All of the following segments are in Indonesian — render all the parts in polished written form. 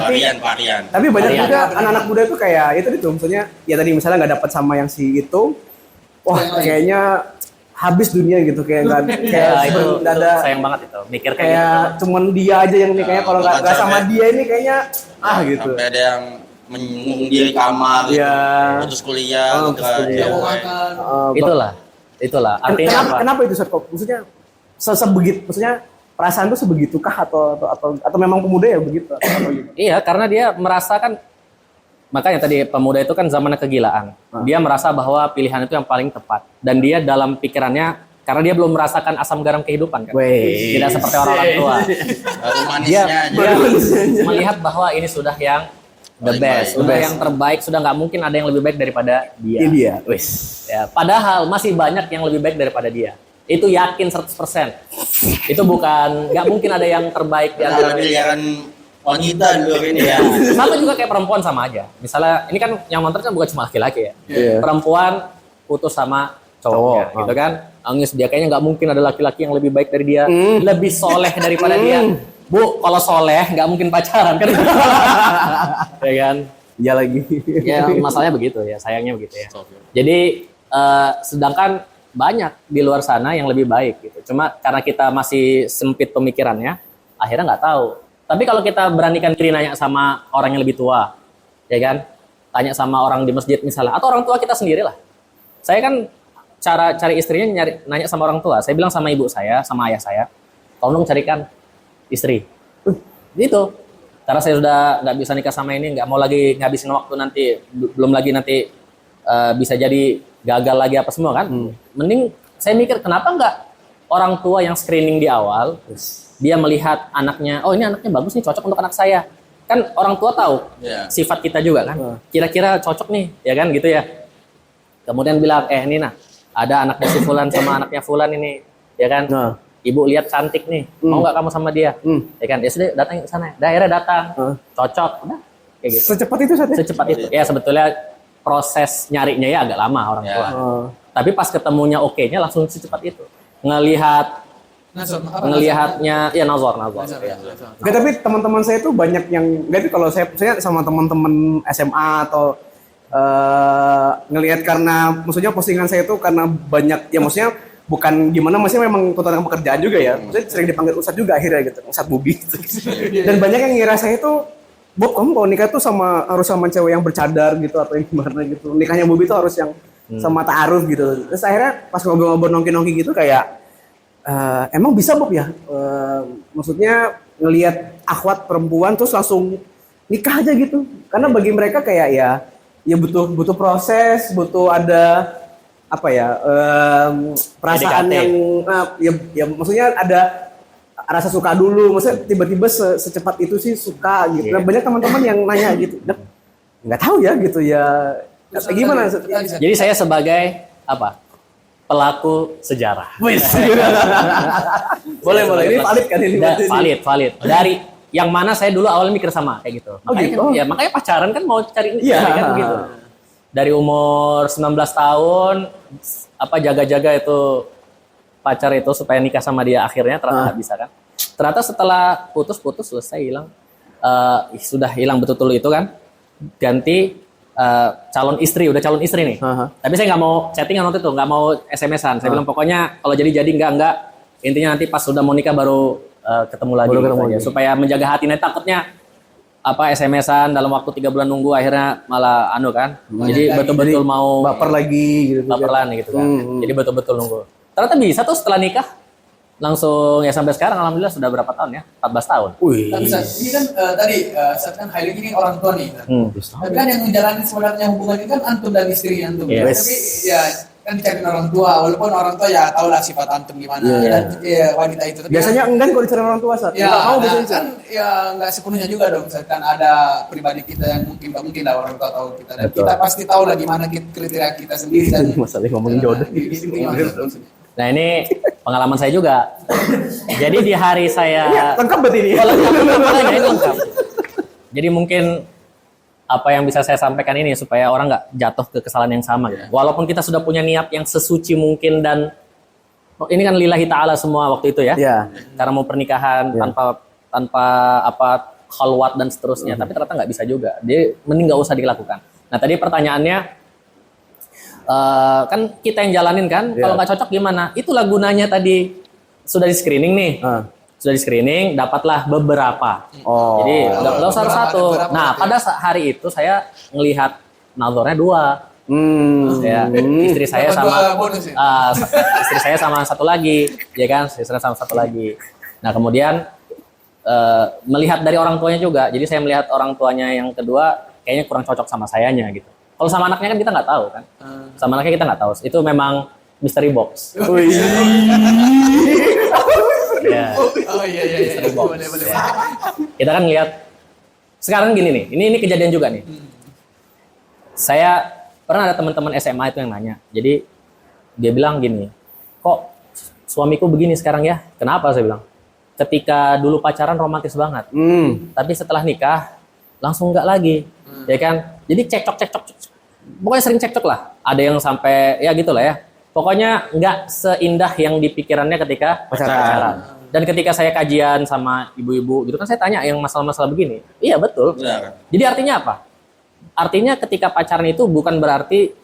Varian. Tapi banyak juga anak-anak muda itu kayak itu maksudnya ya tadi misalnya nggak dapat sama yang si itu, wah kayaknya habis dunia gitu kayak nggak itu ada sayang banget itu mikir kayak gitu. cuman dia aja yang nih kayaknya kalau nggak sama dia ini kayaknya gitu. Sampai ada yang mengunggung diri kamar, putus kuliah, Itulah. Artinya kenapa itu Seth? Maksudnya sebegitu, maksudnya perasaan itu sebegitukah atau memang pemuda ya begitu? Atau gitu? Iya, karena dia merasakan, makanya tadi pemuda itu kan zaman kegilaan. Dia merasa bahwa pilihan itu yang paling tepat dan dia dalam pikirannya karena dia belum merasakan asam garam kehidupan kan. Tidak seperti orang tua. Dia melihat bahwa ini sudah yang the best, sudah yang terbaik, sudah nggak mungkin ada yang lebih baik daripada dia. Ini dia. Ya, padahal masih banyak yang lebih baik daripada dia. Itu yakin 100%. Itu bukan, nggak mungkin ada yang terbaik di antara pilihan wanita dulu ini ya. Sama juga kayak perempuan sama aja. Misalnya ini kan yang nonton kan bukan cuma laki-laki ya. Perempuan putus sama cowoknya, gitu kan. Angis dia kayaknya nggak mungkin ada laki-laki yang lebih baik dari dia, lebih soleh daripada dia. Bu, kalau soleh nggak mungkin pacaran kan? Ya kan? Iya lagi. Ya masalahnya begitu ya, sayangnya begitu ya. Jadi sedangkan banyak di luar sana yang lebih baik gitu. Cuma karena kita masih sempit pemikirannya, akhirnya nggak tahu. Tapi kalau kita beranikan diri nanya sama orang yang lebih tua, ya kan? Tanya sama orang di masjid misalnya, atau orang tua kita sendiri lah. Saya kan cara cari istrinya nanya sama orang tua. Saya bilang sama ibu saya, sama ayah saya, tolong carikan istri. Gitu. Karena saya sudah nggak bisa nikah sama ini, nggak mau lagi ngabisin waktu nanti, belum lagi nanti bisa jadi gagal lagi apa semua kan. Mending saya mikir kenapa nggak orang tua yang screening di awal, dia melihat anaknya, oh ini anaknya bagus nih, cocok untuk anak saya. Kan orang tua tahu sifat kita juga kan. Kira-kira cocok nih, ya kan gitu ya. Kemudian bilang, Nina, ada anaknya si Fulan sama anaknya Fulan ini, ya kan. Ibu lihat cantik nih, mau nggak kamu sama dia? Ya kan, ya sudah datang ke sana. Daerah datang, cocok, udah kayak gitu. Secepat itu saat Secepat itu. Ya sebetulnya proses nyarinya ya agak lama orang tua. Tapi pas ketemunya oke-nya langsung secepat itu. Ngelihatnya ya nazar. Oke, tapi teman-teman saya tuh banyak yang enggak, kalau saya sama teman-teman SMA atau ngelihat karena maksudnya postingan saya itu karena banyak ya maksudnya bukan gimana, maksudnya memang tuntutan pekerjaan juga ya. Maksudnya sering dipanggil Ustadz juga akhirnya gitu, Ustadz Bubi gitu. Dan banyak yang ngira saya itu, Bob kamu kalau nikah tuh harus sama cewek yang bercadar gitu atau yang gimana gitu. Nikahnya Bubi tuh harus yang sama ta'aruf gitu. Terus akhirnya pas ngobrol-ngobrol nongki-nongki gitu kayak emang bisa Bob ya? Maksudnya ngelihat akhwat perempuan terus langsung nikah aja gitu. Karena bagi mereka kayak ya butuh proses, butuh ada apa ya perasaan yang ya maksudnya ada rasa suka dulu, maksudnya tiba-tiba secepat itu sih suka gitu. Nah, banyak teman-teman yang nanya gitu, nggak tahu ya gitu ya. Gimana? Jadi saya sebagai apa? Pelaku sejarah. boleh. Ini valid kan ini? Valid. Dari yang mana saya dulu awalnya mikir sama kayak gitu. Ya makanya pacaran kan mau cari kan gitu. Dari umur 19 tahun jaga-jaga itu pacar itu supaya nikah sama dia, akhirnya ternyata nggak bisa kan. Ternyata setelah putus selesai hilang, sudah hilang betul-betul itu kan, ganti calon istri nih. Tapi saya nggak mau chattingan waktu itu, nggak mau SMS-an. Saya bilang pokoknya kalau jadi enggak. Intinya nanti pas sudah mau nikah baru ketemu lagi, supaya menjaga hati. Nanti takutnya SMS-an dalam waktu 3 bulan nunggu akhirnya malah kan. Jadi betul-betul mau baper lagi gitu. Baperan gitu kan. Jadi betul-betul nunggu. Ternyata bisa tuh setelah nikah langsung ya sampai sekarang alhamdulillah sudah berapa tahun ya? 14 tahun. Tapi ini kan tadi saat kan highlight ini orang tua nih. Tapi kan yang menjalani sebenarnya hubungan ini kan antum dan istri antum. Tapi ya kan dicari orang tua, walaupun orang tua ya tahu lah sifat antum gimana dan wanita itu. Tapi biasanya enggan kalau dicari orang tua saat mau biasanya kan ya nggak sepenuhnya juga dong. Misalkan ada pribadi kita yang mungkin lah orang tua tahu kita, dan kita pasti tahu lah gimana kriteria kita sendiri dan masalah ngomongin jodoh. Nah ini pengalaman saya juga. Jadi di hari saya lengkap berarti ini. Lengkap. Jadi mungkin apa yang bisa saya sampaikan ini supaya orang nggak jatuh ke kesalahan yang sama gitu. Walaupun kita sudah punya niat yang sesuci mungkin dan ini kan lillahi ta'ala semua waktu itu ya. Karena mau pernikahan tanpa khalwat dan seterusnya, tapi ternyata nggak bisa juga. Dia mending nggak usah dilakukan. Nah tadi pertanyaannya, kan kita yang jalanin kan, kalau nggak cocok gimana? Itulah gunanya tadi, sudah di screening nih. Sudah di screening, dapatlah beberapa. Jadi nggak usah satu. Nah pada hari itu saya ngelihat nazarnya 2. Ya, istri saya sama istri saya sama satu lagi, ya kan? Istri saya sama satu lagi. Nah kemudian melihat dari orang tuanya juga. Jadi saya melihat orang tuanya yang kedua kayaknya kurang cocok sama sayanya gitu. Kalau sama anaknya kan kita nggak tahu kan. Sama anaknya kita nggak tahu. Itu memang mystery box. Ya. Oh iya. Mystery box. Boleh. Ya. Kita kan lihat sekarang gini nih. Ini kejadian juga nih. Saya pernah ada teman-teman SMA itu yang nanya. Jadi dia bilang gini, kok suamiku begini sekarang ya? Kenapa? Saya bilang. Ketika dulu pacaran romantis banget, tapi setelah nikah langsung nggak lagi, ya kan? Jadi cekcok, pokoknya sering cekcok lah. Ada yang sampai ya gitulah ya. Pokoknya nggak seindah yang di pikirannya ketika pacaran. Dan ketika saya kajian sama ibu-ibu gitu kan saya tanya yang masalah-masalah begini. Iya betul. Jadi artinya apa? Artinya ketika pacaran itu bukan berarti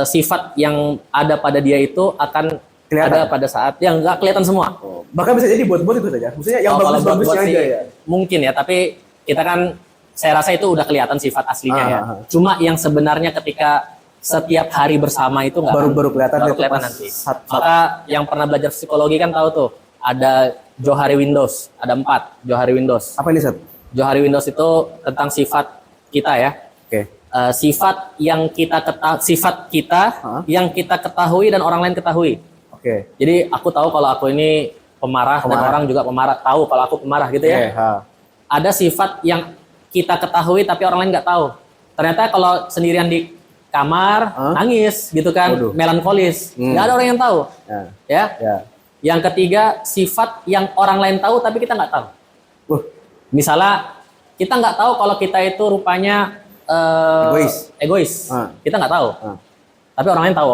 sifat yang ada pada dia itu akan ada pada saat yang nggak kelihatan semua. Bahkan bisa jadi buat-buat itu saja. Maksudnya yang bagus-bagusnya aja ya. Mungkin ya, tapi kita kan saya rasa itu udah kelihatan sifat aslinya ya. Cuma yang sebenarnya ketika setiap hari bersama itu nggak baru kelihatan nanti. Maka yang pernah belajar psikologi kan tahu tuh ada Johari Windows, ada 4 Johari Windows. Apa ini Seth? Johari Windows itu tentang sifat kita ya. Sifat yang kita yang kita ketahui dan orang lain ketahui. Jadi aku tahu kalau aku ini pemarah. Dan orang juga pemarah, tahu kalau aku pemarah gitu ya. Ada sifat yang kita ketahui tapi orang lain nggak tahu. Ternyata kalau sendirian di kamar nangis gitu kan, melankolis, nggak ada orang yang tahu. Ya. Yang ketiga sifat yang orang lain tahu tapi kita nggak tahu. Misalnya kita nggak tahu kalau kita itu rupanya egois. Kita nggak tahu. Tapi orang lain tahu.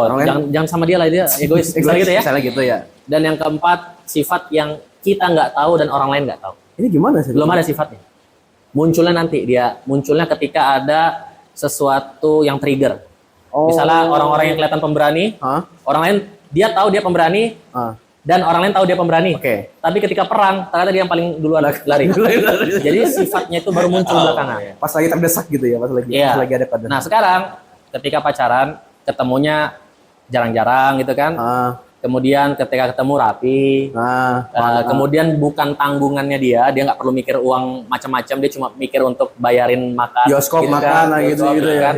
Jangan sama dia lah, dia egois. Gitu ya. Misalnya gitu ya. Dan yang keempat sifat yang kita nggak tahu dan orang lain nggak tahu. Ini gimana sih? Belum ada sifatnya. Munculnya nanti munculnya ketika ada sesuatu yang trigger. Misalnya orang-orang yang kelihatan pemberani, orang lain dia tahu dia pemberani, dan orang lain tahu dia pemberani. Tapi ketika perang, ternyata dia yang paling duluan lari. Jadi sifatnya itu baru muncul belakangan. Pas lagi terdesak gitu ya, pas lagi ada pada. Nah sekarang ketika pacaran ketemunya jarang-jarang gitu kan. Kemudian ketika ketemu rapi. Kemudian bukan tanggungannya dia nggak perlu mikir uang macam-macam, dia cuma mikir untuk bayarin makan. Bioskop gitu makan lah gitu kan.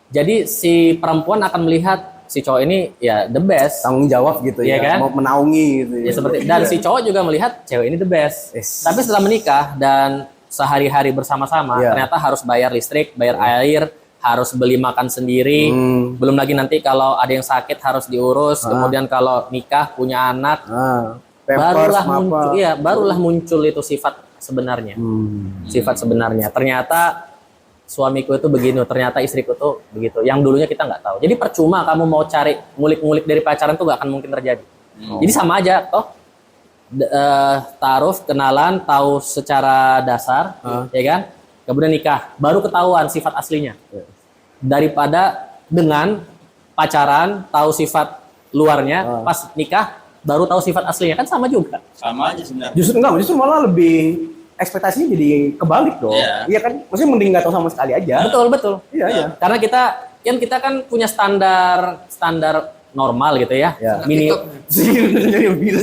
Jadi si perempuan akan melihat si cowok ini ya the best, tanggung jawab gitu ya, kan? Mau menaungi gitu ya. Seperti dan si cowok juga melihat cewek ini the best. Tapi setelah menikah dan sehari-hari bersama-sama, ternyata harus bayar listrik, bayar air, harus beli makan sendiri, belum lagi nanti kalau ada yang sakit harus diurus, kemudian kalau nikah punya anak, barulah muncul itu sifat sebenarnya. Sifat sebenarnya. Ternyata suamiku itu begini, ternyata istriku tuh begitu. Yang dulunya kita nggak tahu. Jadi percuma kamu mau cari ngulik-ngulik dari pacaran tuh nggak akan mungkin terjadi. Jadi sama aja, toh taruh kenalan, tahu secara dasar, ya kan? Kemudian nikah, baru ketahuan sifat aslinya. Daripada dengan pacaran tahu sifat luarnya, pas nikah baru tahu sifat aslinya, kan sama juga. Sama aja sebenarnya. Justru malah lebih ekspektasinya jadi kebalik dong. Iya kan, maksudnya mending nggak tahu sama sekali aja. Betul. Iya. Karena kita kan punya standar normal gitu ya.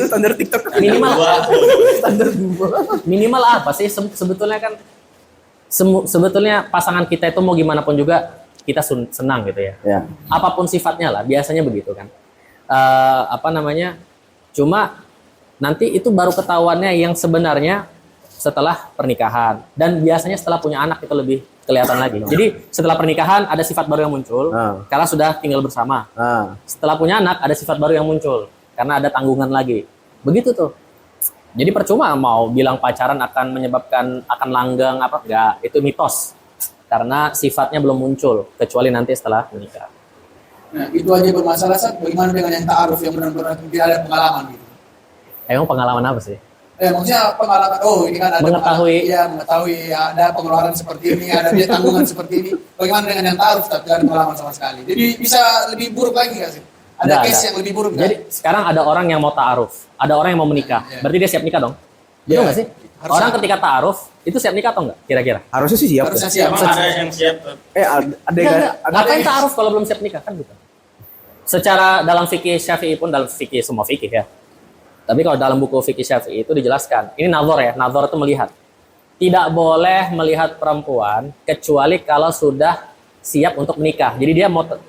Standar TikTok. Minimal apa sih sebetulnya kan? Sebetulnya pasangan kita itu mau gimana pun juga kita senang gitu ya. Apapun sifatnya lah, biasanya begitu kan. Cuma nanti itu baru ketahuannya yang sebenarnya setelah pernikahan, dan biasanya setelah punya anak itu lebih kelihatan lagi. Jadi setelah pernikahan ada sifat baru yang muncul karena sudah tinggal bersama. Setelah punya anak ada sifat baru yang muncul karena ada tanggungan lagi. Begitu tuh. Jadi percuma mau bilang pacaran akan menyebabkan akan langgeng apa, enggak, itu mitos. Karena sifatnya belum muncul kecuali nanti setelah menikah. Nah, itu aja bermasalah. Bagaimana dengan yang ta'aruf yang benar-benar tidak ada pengalaman gitu? Emang pengalaman apa sih? maksudnya pengalaman, oh ini kan ada Mengetahui. mengetahui ada pengeluaran seperti ini, ada dia tanggungan seperti ini. Bagaimana dengan yang taruh tapi tidak ada pengalaman sama sekali. Jadi bisa lebih buruk lagi nggak sih? Ada case yang lebih buruk nggak? Jadi sekarang ada orang yang mau ta'aruf, ada orang yang mau menikah. Berarti dia siap nikah dong? Betul nggak sih? Harusnya. Orang ketika ta'aruf itu siap nikah atau enggak? Kira-kira? Harusnya sih siap. Harusnya ya. siap. Emang ada yang siap. Ngapain ta'aruf kalau belum siap nikah kan gitu? Secara dalam fikih Syafi'i pun dalam fikih semua fikih ya. Tapi kalau dalam buku fikih Syafi'i itu dijelaskan. Ini nazar ya, nazar itu melihat. Tidak boleh melihat perempuan kecuali kalau sudah siap untuk menikah. Jadi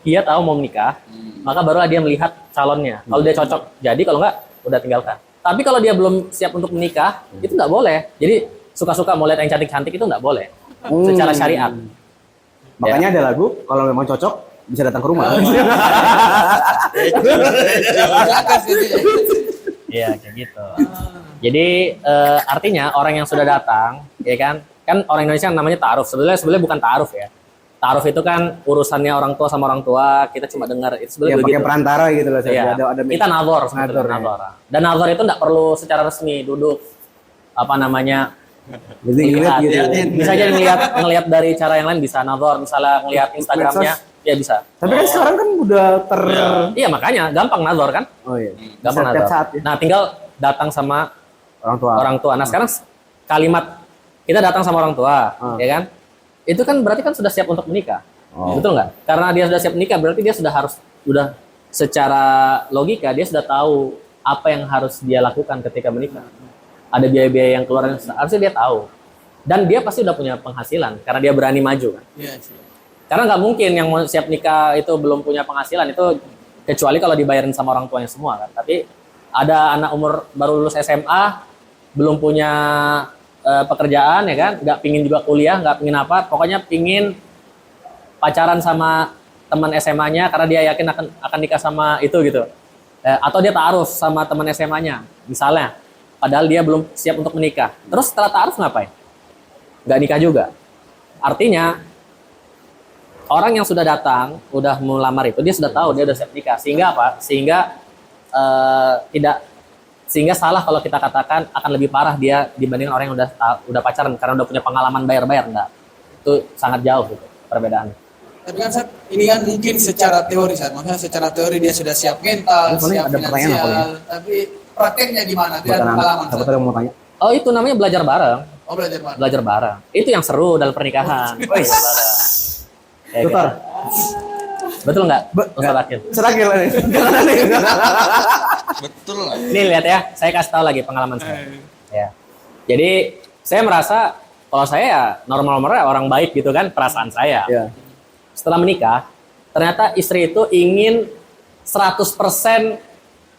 dia tahu mau menikah, maka barulah dia melihat calonnya. Kalau dia cocok, jadi kalau enggak udah tinggalkan. Tapi kalau dia belum siap untuk menikah, itu nggak boleh. Jadi suka-suka mau lihat yang cantik-cantik itu nggak boleh secara syariat. Makanya ada lagu kalau memang cocok bisa datang ke rumah. Iya kayak gitu. Jadi artinya orang yang sudah datang, ya kan orang Indonesia namanya ta'aruf. Sebenarnya bukan ta'aruf ya. Ta'aruf itu kan urusannya orang tua sama orang tua. Kita cuma dengar itu sebenarnya Ya, pakai begitu. perantara gitu loh. Iya. Ada Kita nazar sebetulnya, Nazar, ya. nazar. Dan nazar itu nggak perlu secara resmi duduk apa namanya Jadi lihat gitu. bisa aja ngelihat dari cara yang lain bisa nazar, misalnya ngelihat Instagramnya ya bisa. Tapi kan sekarang kan udah Iya makanya gampang nazar kan, Oh iya. gampang Setiap nazar. saat ya. Nah tinggal datang sama Orang tua. orang tua. Nah sekarang kalimat kita datang sama orang tua, ya kan? Itu kan berarti kan sudah siap untuk menikah, betul nggak? Karena dia sudah siap menikah berarti dia sudah secara logika dia sudah tahu apa yang harus dia lakukan ketika menikah. Ada biaya-biaya yang keluar harusnya dia tahu. Dan dia pasti udah punya penghasilan karena dia berani maju kan. Iya sih. Karena nggak mungkin yang mau siap nikah itu belum punya penghasilan itu kecuali kalau dibayarin sama orang tuanya semua kan. Tapi ada anak umur baru lulus SMA belum punya pekerjaan ya kan, nggak pingin juga kuliah, nggak pingin apa, pokoknya pingin pacaran sama teman SMA-nya karena dia yakin akan nikah sama itu gitu. Atau dia ta'aruf sama teman SMA-nya misalnya. Padahal dia belum siap untuk menikah. Terus setelah ta'aruf ngapain? Nggak nikah juga. Artinya orang yang sudah datang, udah melamar itu dia sudah tahu dia udah siap nikah. Sehingga apa? Sehingga salah kalau kita katakan akan lebih parah dia dibandingkan orang yang udah pacaran karena udah punya pengalaman bayar-bayar. Enggak. Itu sangat jauh gitu perbedaannya. Tapi kan Sat, ini kan mungkin secara teori Sat. Maksudnya secara teori dia sudah siap mental, siap ada pertanyaan apa finansial. Tapi prakteknya gimana? Tidak ada pengalaman Sat. Siapa mau tanya? Oh itu namanya belajar bareng. Oh belajar mana? Belajar bareng. Itu yang seru dalam pernikahan. Belajar bareng. Ya, Tutor. gitu. Betul nggak? Ustaz Akil. Serakil nih. Betul lah. Nih lihat ya, saya kasih tahu lagi pengalaman saya. Ya. Jadi saya merasa kalau saya ya normal-normalnya orang baik gitu kan perasaan saya. Iya. Setelah menikah, ternyata istri itu ingin 100%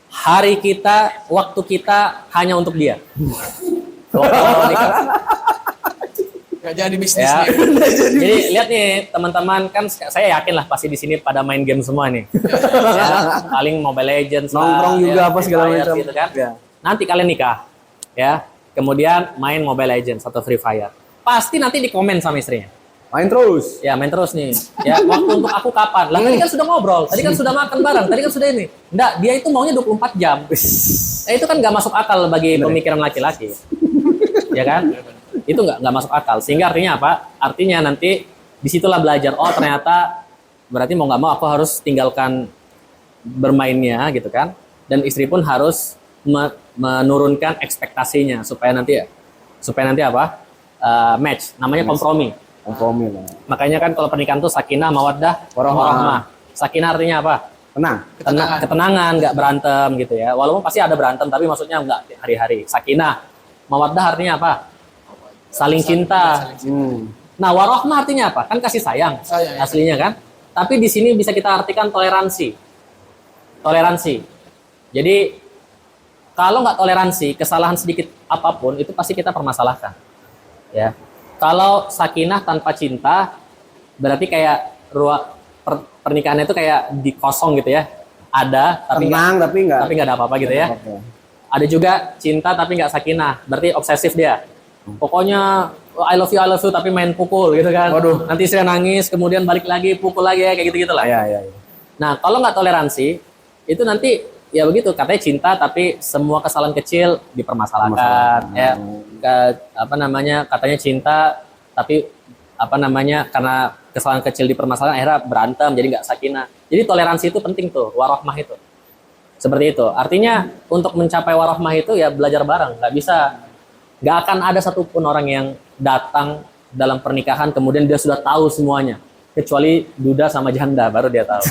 hari kita, waktu kita hanya untuk dia. Waktu awal nikah. Gak jadi bisnis Ya. nih. Jadi lihat nih teman-teman kan saya yakin lah pasti di sini pada main game semua nih. Ya, paling Mobile Legends lah, Nongkrong juga apa Free segala Fire macam. gitu kan. Ya. Nanti kalian nikah, ya. Kemudian main Mobile Legends atau Free Fire. Pasti nanti di komen sama istrinya. Main terus. Ya main terus nih. Ya waktu untuk aku kapan? Lah tadi kan sudah ngobrol, tadi kan sudah makan bareng, tadi kan sudah ini. Enggak, dia itu maunya 24 jam. Itu kan nggak masuk akal bagi pemikiran laki-laki. Ya kan? Itu nggak masuk akal. Sehingga artinya apa? Artinya nanti disitulah belajar. Oh ternyata berarti mau nggak mau aku harus tinggalkan bermainnya gitu kan. Dan istri pun harus menurunkan ekspektasinya supaya nanti apa? Match. Namanya kompromi. Kompromi lah. Makanya kan kalau pernikahan tuh sakinah, mawaddah, warahmah. Sakinah artinya apa? Tenang. Ketenangan, nggak berantem gitu ya. Walaupun pasti ada berantem, tapi maksudnya nggak hari-hari. Sakinah, mawaddah artinya apa? Saling cinta. Nah, warahmah artinya apa? Kan kasih sayang, Sayang, ya. aslinya kan. Tapi di sini bisa kita artikan toleransi. Toleransi. Jadi kalau nggak toleransi, kesalahan sedikit apapun itu pasti kita permasalahkan. Ya. Kalau sakinah tanpa cinta, berarti kayak pernikahannya itu kayak dikosong gitu ya. Ada, tapi Tenang tapi nggak. tapi nggak ada apa-apa gitu ya. Oke. Ada juga cinta tapi nggak sakinah, berarti obsesif dia. Pokoknya I love you tapi main pukul gitu kan. Waduh. Nanti saya nangis, kemudian balik lagi pukul lagi ya kayak gitu-gitu lah. Iya. Nah kalau nggak toleransi, itu nanti ya begitu, katanya cinta tapi semua kesalahan kecil dipermasalahkan ya. Apa namanya, katanya cinta tapi apa namanya, karena kesalahan kecil dipermasalahkan akhirnya berantem jadi nggak sakinah. Jadi toleransi itu penting tuh, warohmah itu. Seperti itu. Artinya untuk mencapai warohmah itu ya belajar bareng, nggak akan ada satupun orang yang datang dalam pernikahan kemudian dia sudah tahu semuanya, kecuali duda sama janda baru dia tahu.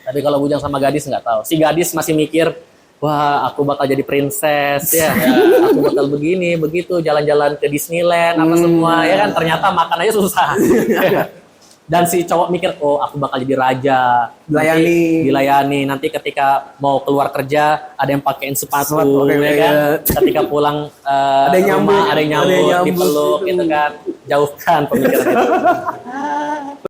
Tapi kalau bujang sama gadis nggak tahu. Si gadis masih mikir, wah aku bakal jadi princess ya, aku bakal begini, begitu, jalan-jalan ke Disneyland apa semua ya kan, ternyata makan aja susah. Dan si cowok mikir, oh aku bakal jadi raja, dilayani. Nanti ketika mau keluar kerja ada yang pakein sepatu ya kan. Ketika pulang ada yang nyambut, dipeluk gitu kan. Jauhkan pemikiran itu.